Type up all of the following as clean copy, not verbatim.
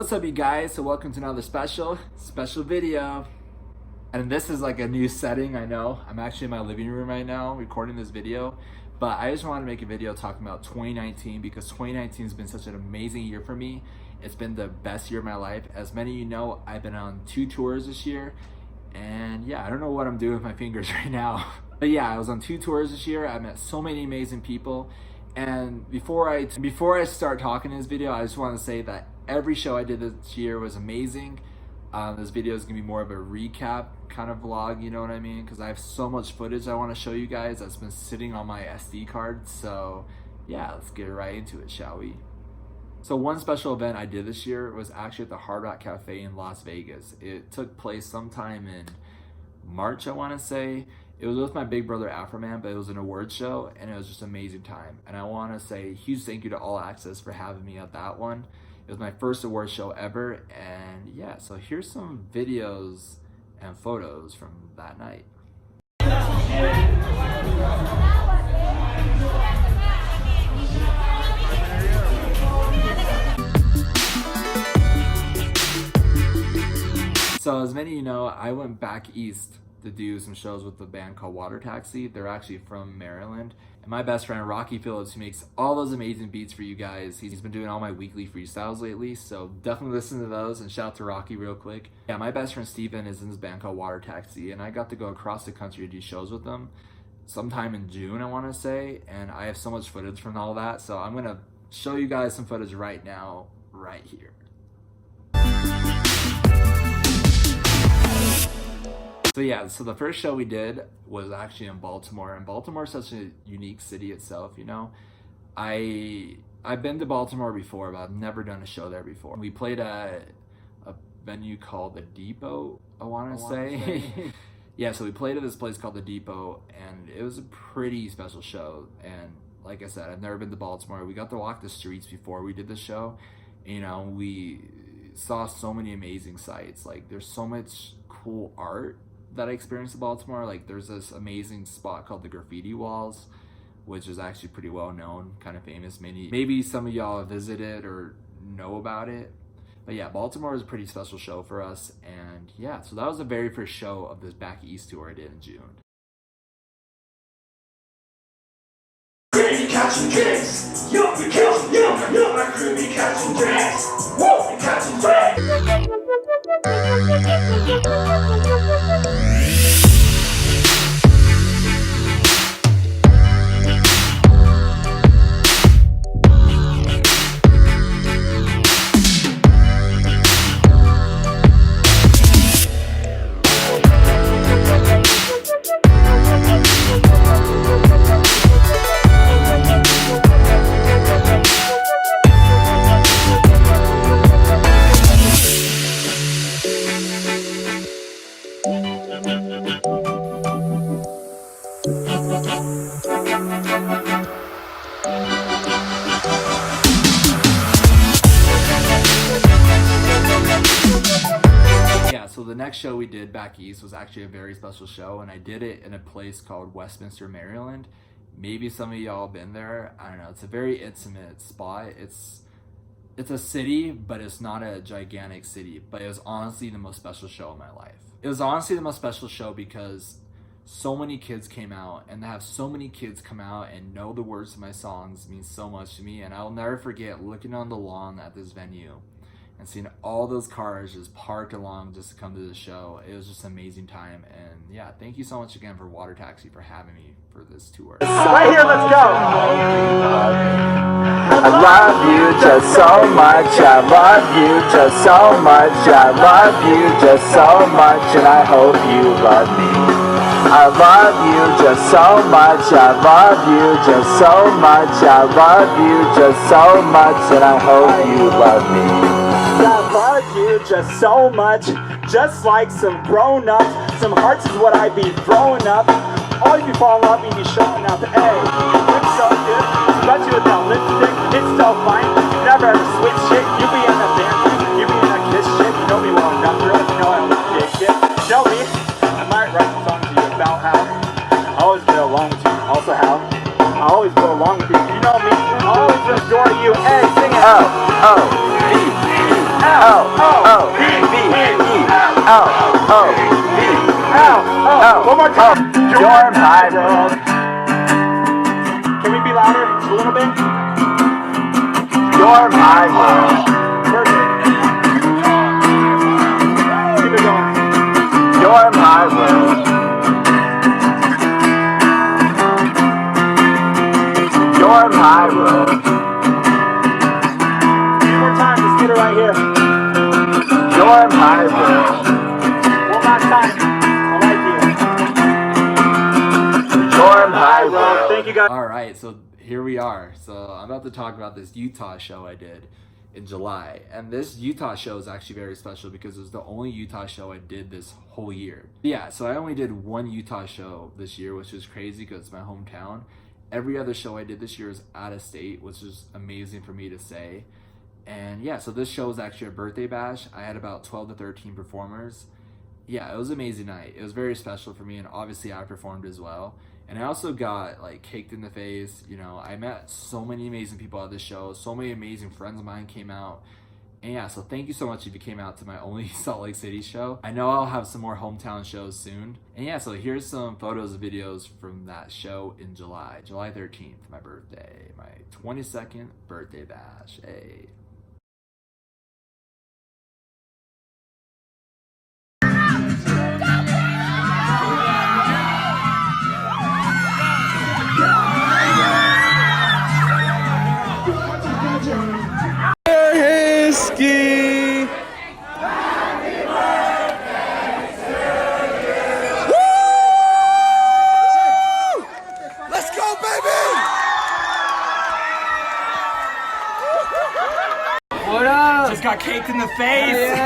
What's up, you guys? So welcome to another special video. And this is like a new setting. I know I'm actually in my living room right now recording this video, but I just wanted to make a video talking about 2019 because 2019 has been such an amazing year for me. It's been the best year of my life. As many of you know, I've been on 2 tours this year, and yeah, I don't know what I'm doing with my fingers right now. But yeah, I was on 2 tours this year. I met so many amazing people. And before I start talking in this video, I just want to say that every show I did this year was amazing. This video is gonna be more of a recap kind of vlog, you know what I mean? Because I have so much footage I want to show you guys that's been sitting on my SD card. So yeah, let's get right into it, shall we? So one special event I did this year was actually at the Hard Rock Cafe in Las Vegas. It took place sometime in March, I want to say. It was with my big brother Afroman, but it was an award show and it was just an amazing time. And I want to say a huge thank you to All Access for having me at that one. It was my first award show ever, and yeah, so here's some videos and photos from that night. So as many of you know, I went back east to do some shows with the band called Water Taxi. They're actually from Maryland. And my best friend, Rocky Phillips, who makes all those amazing beats for you guys, he's been doing all my weekly freestyles lately, so definitely listen to those, and shout out to Rocky real quick. Yeah, my best friend Steven is in this band called Water Taxi, and I got to go across the country to do shows with them sometime in June, I want to say, and I have so much footage from all that, so I'm going to show you guys some footage right now, right here. So yeah, so the first show we did was actually in Baltimore, and Baltimore is such a unique city itself, you know. I've been to Baltimore before, but I've never done a show there before. We played at a venue called the Depot, I want to say. Yeah, so we played at this place called the Depot, and it was a pretty special show. And like I said, I've never been to Baltimore. We got to walk the streets before we did the show. You know, we saw so many amazing sights. Like, there's so much cool art that I experienced in Baltimore. Like, there's this amazing spot called the Graffiti Walls, which is actually pretty well known, kind of famous. Maybe some of y'all have visited or know about it. But yeah, Baltimore was a pretty special show for us. And yeah, so that was the very first show of this Back East tour I did in June. Ready to catch some drinks. Yo, we catch yo, my crew be catching drinks. Whoa, we catching drinks. So the next show we did back east was actually a very special show, and I did it in a place called Westminster, Maryland. Maybe some of y'all have been there. I don't know. It's a very intimate spot. It's a city, but it's not a gigantic city. But it was honestly the most special show of my life. It was honestly the most special show because so many kids came out, and to have so many kids come out and know the words to my songs means so much to me. And I'll never forget looking on the lawn at this venue and seeing all those cars just parked along just to come to the show. It was just an amazing time. And yeah, thank you so much again for Water Taxi for having me for this tour. Right here, let's go. I love you just so much. I love you just so much. I love you just so much, and I hope you love me. I love you just so much. I love you just so much. I love you just so much, and I hope you love me. I love you just so much, just like some grown-ups. Some hearts is what I be throwing up. Always be falling up and be showing up. Hey, it's so good, especially with that lipstick. It's so fine. Never ever switch shit. You be in a band, you be in a kiss shit. You know me well enough, girl. You know I love big shit. Tell me, I might write some songs to you about how I always get along with you. Also how I always go along with you. You know me, I always adore you. Hey, sing it. Oh, oh, oh. One more time. You're my world. Can we be louder a little bit? You're my world. Perfect. Keep it going. You're my world. You're my world. One more time, just get it right here. You're my world. One last time. I like you. You're my world. Thank you guys. All right, so here we are. So I'm about to talk about this Utah show I did in July. And this Utah show is actually very special because it was the only Utah show I did this whole year. Yeah, so I only did one Utah show this year, which is crazy because it's my hometown. Every other show I did this year is out of state, which is amazing for me to say. And yeah, so this show was actually a birthday bash. I had about 12 to 13 performers. Yeah, it was an amazing night. It was very special for me, and obviously I performed as well. And I also got like caked in the face. You know, I met so many amazing people at this show. So many amazing friends of mine came out. And yeah, so thank you so much if you came out to my only Salt Lake City show. I know I'll have some more hometown shows soon. And yeah, so here's some photos and videos from that show in July. July 13th, my birthday. My 22nd birthday bash. Hey. Hiskey! Let's go, baby! What up? Just got caked in the face.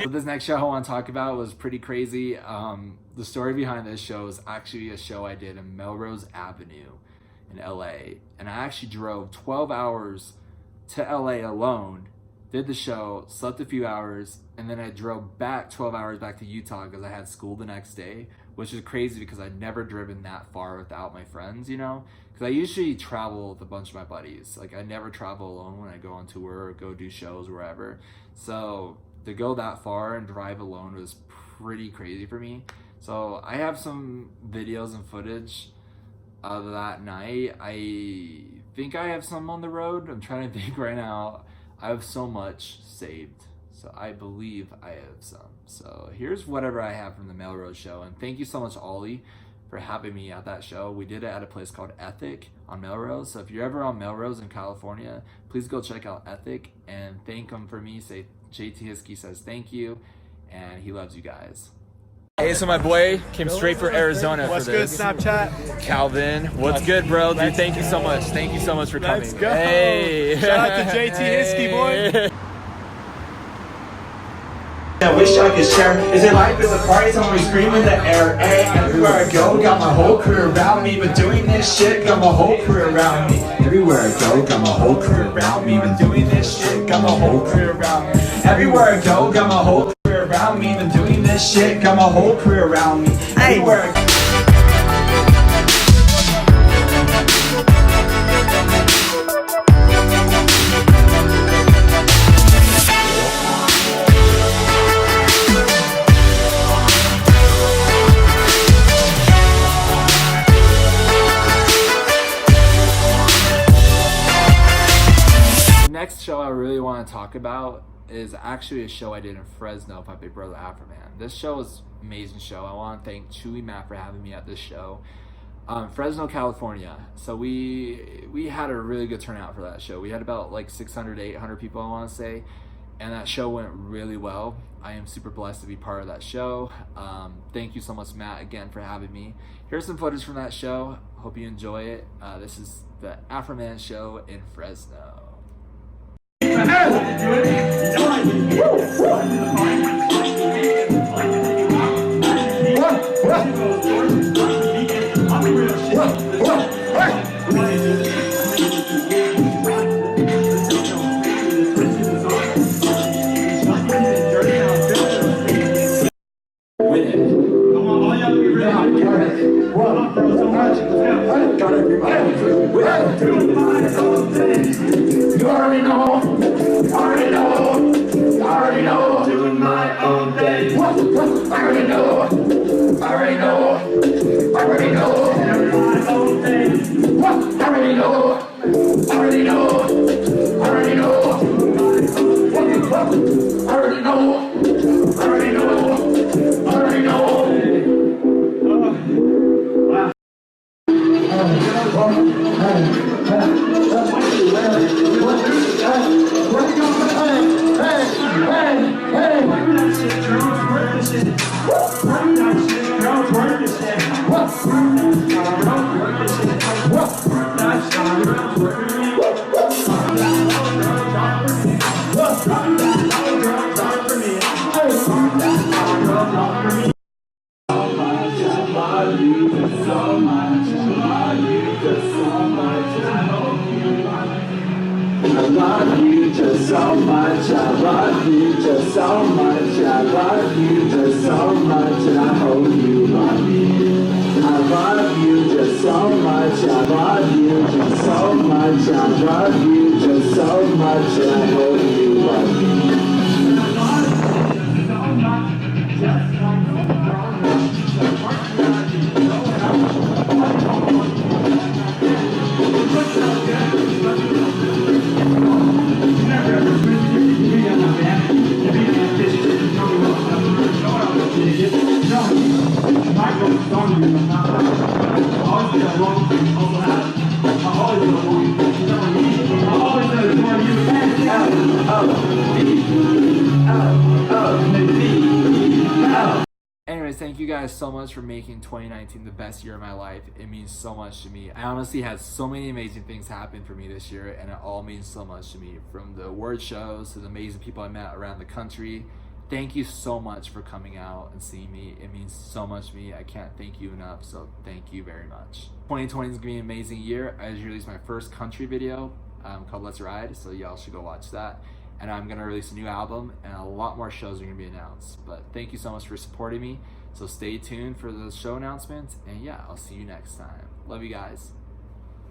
So this next show I want to talk about was pretty crazy. The story behind this show is actually a show I did in Melrose Avenue in LA. And I actually drove 12 hours to LA alone, did the show, slept a few hours, and then I drove back 12 hours back to Utah because I had school the next day, which is crazy because I'd never driven that far without my friends, you know? Because I usually travel with a bunch of my buddies. Like, I never travel alone when I go on tour or go do shows wherever. So to go that far and drive alone was pretty crazy for me. So I have some videos and footage of that night. I think I have some on the road. I'm trying to think right now. I have so much saved, so I believe I have some. So here's whatever I have from the Melrose show, and thank you so much, Ollie, for having me at that show. We did it at a place called Ethic on Melrose. So if you're ever on Melrose in California, please go check out Ethic and thank him for me. Say JT Hiskey says thank you, and he loves you guys. Hey, so my boy came straight for Arizona What's for good, this. Snapchat? Calvin, what's good, bro? Dude, thank you so much. Thank you so much for coming. Let's go. Hey. Shout out to JT Hiskey, boy. I wish I could share. Is it life? Is it parties? I'm always screaming in the air. Hey, everywhere I go, got my whole career around me. Been doing this shit, got my whole career around me. Everywhere I go, got my whole career around me. Been doing this shit, got my whole career around me. Everywhere I go, got my whole career around me. Been doing this shit, got my whole career around me. Everywhere I go. Next show I really want to talk about is actually a show I did in Fresno with my big brother Afroman. This show was an amazing show. I want to thank Chewy Matt for having me at this show. Fresno, California. So we had a really good turnout for that show. We had about like 600 to 800 people, I want to say, and that show went really well. I am super blessed to be part of that show. Thank you so much, Matt, again for having me. Here's some footage from that show. Hope you enjoy it. This is the Afroman show in Fresno. You already know. already know. Already know. Already know. Already know. Already know. Already know. Already know. Already know. I love you just so much, I love you just so much, I love you just so much, and I hope you love me. I love you just so much, I love you just so much, I love you just so much, and I hope you love me. Anyways, thank you guys so much for making 2019 the best year of my life. It means so much to me. I honestly had so many amazing things happen for me this year, and it all means so much to me. From the award shows to the amazing people I met around the country. Thank you so much for coming out and seeing me. It means so much to me. I can't thank you enough, so thank you very much. 2020 is gonna be an amazing year. I just released my first country video called Let's Ride, so y'all should go watch that. And I'm gonna release a new album, and a lot more shows are gonna be announced. But thank you so much for supporting me. So stay tuned for those show announcements, and yeah, I'll see you next time. Love you guys.